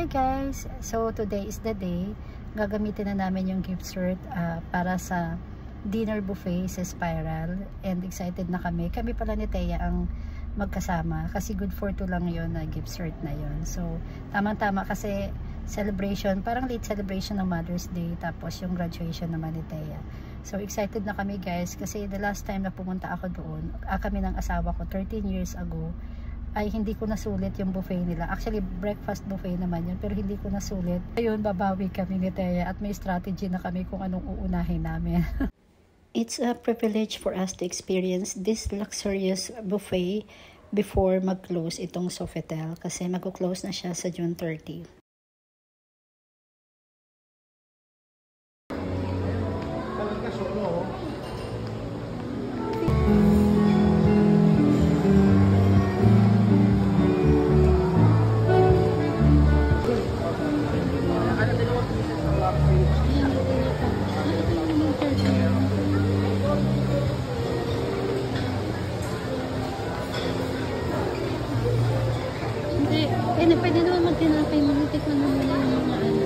Hi guys! So today is the day. Gagamitin na namin yung gift cert para sa dinner buffet sa Spiral. And excited na kami. Kami pala ni Thea ang magkasama. Kasi good for two lang yun na gift cert na yun. So tamang-tama kasi celebration. Parang late celebration ng Mother's Day. Tapos yung graduation naman ni Thea. So excited na kami guys. Kasi the last time na pumunta ako doon, kami ng asawa ko 13 years ago, ay hindi ko nasulit yung buffet nila. Actually, breakfast buffet naman yun, pero hindi ko nasulit. Ayun, babawi kami ni Thea at may strategy na kami kung anong uunahin namin. It's a privilege for us to experience this luxurious buffet before mag-close itong Sofitel kasi mag-close na siya sa June 30. Pwede naman magtinapay mo. Tikman mo muna yung mga ano.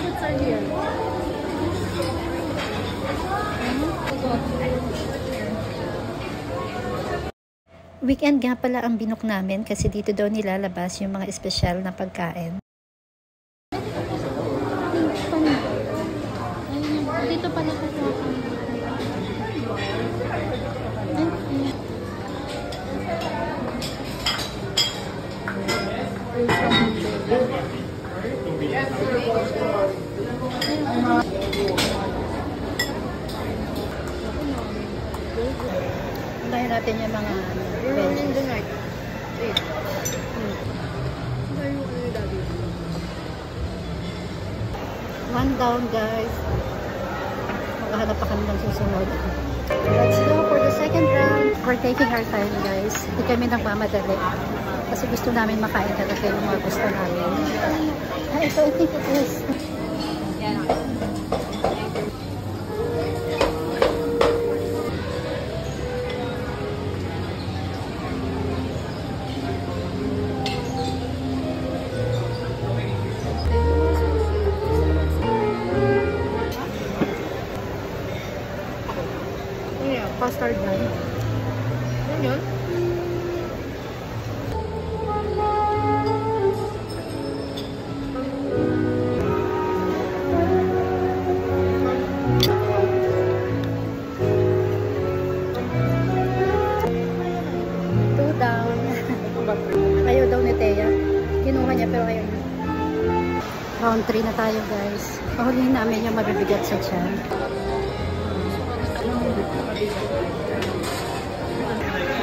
What's our here? Weekend nga pala ang binook namin kasi dito daw nilalabas yung mga espesyal na pagkain. Dito pala kukuha kami. Puntahin natin yung mga one down guys. Maghahanap pa kami ng susunod. Let's go for the second round. We're taking our time guys. Hindi kami nagmamadali. Kasi gusto namin makain talaga yung mga gusto namin. Ito, I think it is. Yeah. Custard bun. Ano yun? Two down. Ayaw daw ni Thea. Kinuha niya pero ayaw niya. Round 3 na tayo guys. Pahulihin namin yung mabibigat sa tiyan.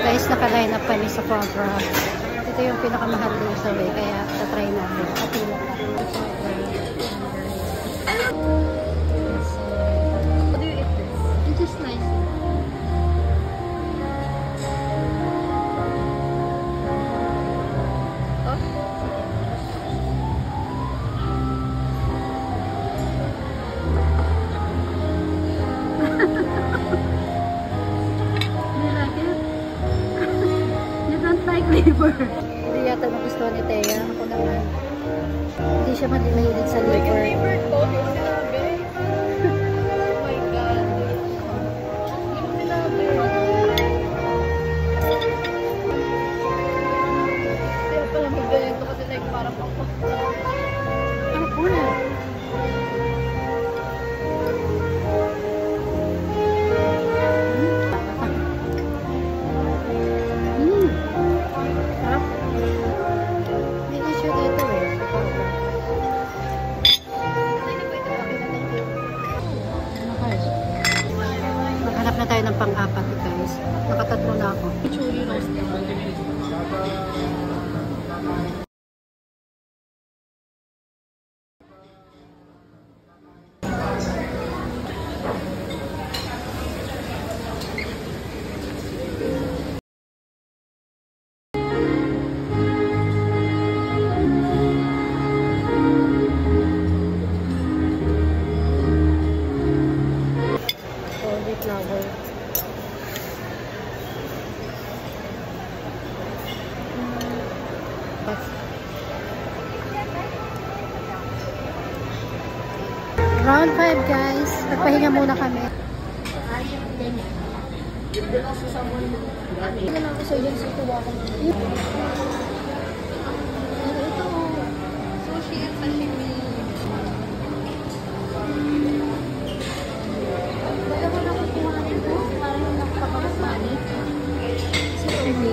Guys, naka-line up kami sa Cobra. Ito yung pinakamahal din sa way, kaya tatry natin. Kapila. How do you eat this? It's just nice. Oh? Liver. Hindi yata nagustuhan ni Thea. Ako naman. Hindi siya mahilig sa liver. Liver ko, yung sinabi. Oh my God. Yung sinabi. Kaya pala magaling ko kasi like parang pang-pang. Ano po na? Maghanap na tayo ng pang-apat guys. Nakatatlo na ako. Churi roast. Round 5 guys. Nagpahinga muna kami. Ano lang kasi yun sa tuwa ko. Ito. Sushi at sashimi. Baga ko na kukuha nito. Parang yung nakapapasani. Sushi.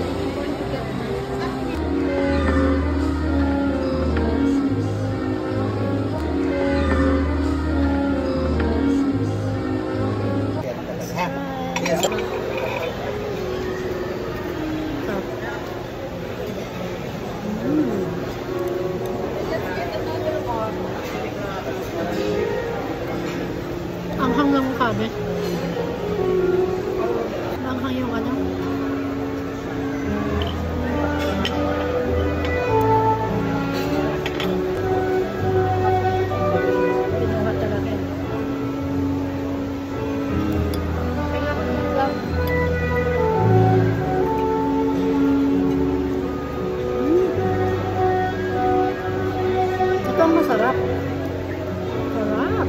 Anghang lang ang kabe. Anghang yung ano. Pinuha talaga. Ito ang masarap. Sarap.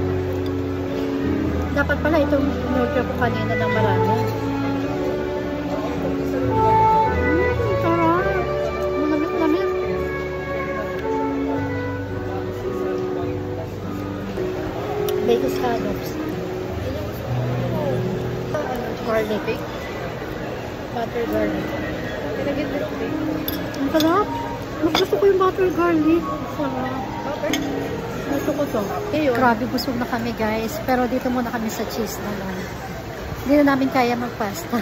Dapat pala itong in-order ko kanina ng marami. Sarap. Malamit-lamit. Baked scallops. Garlic. Butter garlic. Ang sarap. Mas gusto ko yung butter garlic. Ang sarap. Gusto ko to. Grabe, busog na kami guys. Pero dito muna kami sa cheese na lang. Hindi na namin kaya magpasta.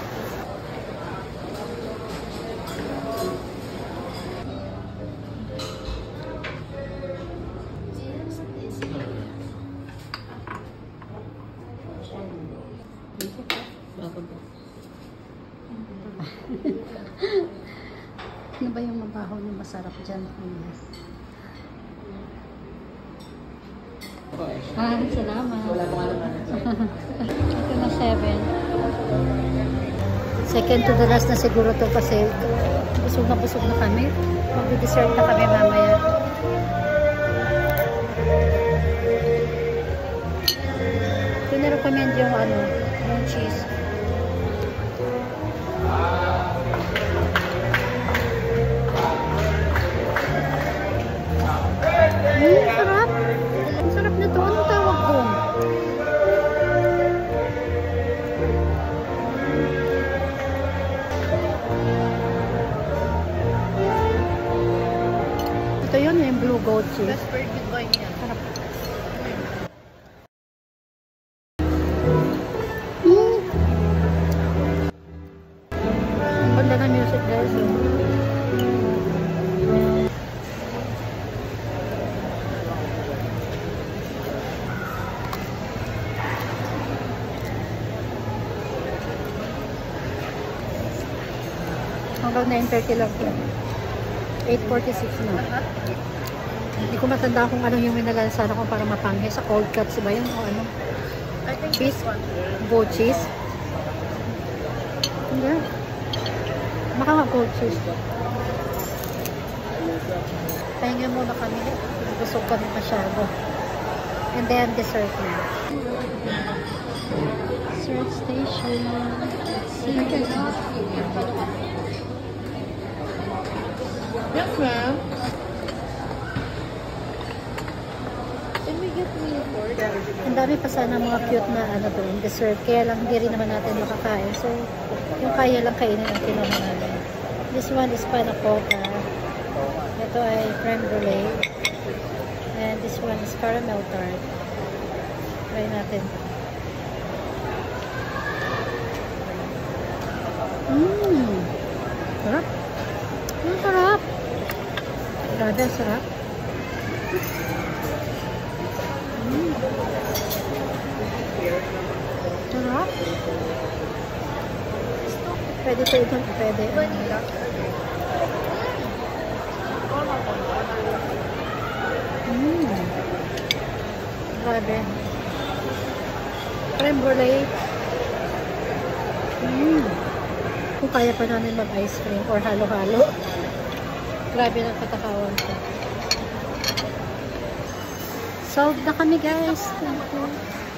Ano ba yung mabaho na masarap dyan? Salamat. Ito na 7. Second to the last na siguro to kasi busog na kami. Mag-dessert na kami mamaya. Ito na-recommend yung ano, yung cheese. Sarap. Ang sarap na to. Anong tawag doon? Ito yun, yung blue goat cheese. Best bird with wine yan. Sarap. Ang ganda na music guys. Hanggang 9:30 lang po. 8:46 na. Hindi ko matanda kung ano yung minalansana ko para mapanghe. Sa cold cuts ba yun? O ano? I think Cheese? this one. Goat cheese? Hindi. Baka nga goat cheese. Pahinga muna kami. Busog kami masyado. And then dessert na. Dessert station. Yes, ma'am. Can we get me a fork? Ang dami pa sana mga cute na ano doon, dessert. Kaya lang hindi rin naman natin makakain. So, yung kaya lang kainin ang kinuha namin. This one is panna cotta. Ito ay creme brulee. And this one is caramel tart. Try natin. Sarap. Ang sarap. Grabe, sarap. Sarap. Pwede sa ito. Pwede. Vanilla. Grabe. Creme brulee. Kung kaya pa namin mag-ice cream or halo-halo. Grabe ng katakawan ko. Solved na kami guys. Thank you.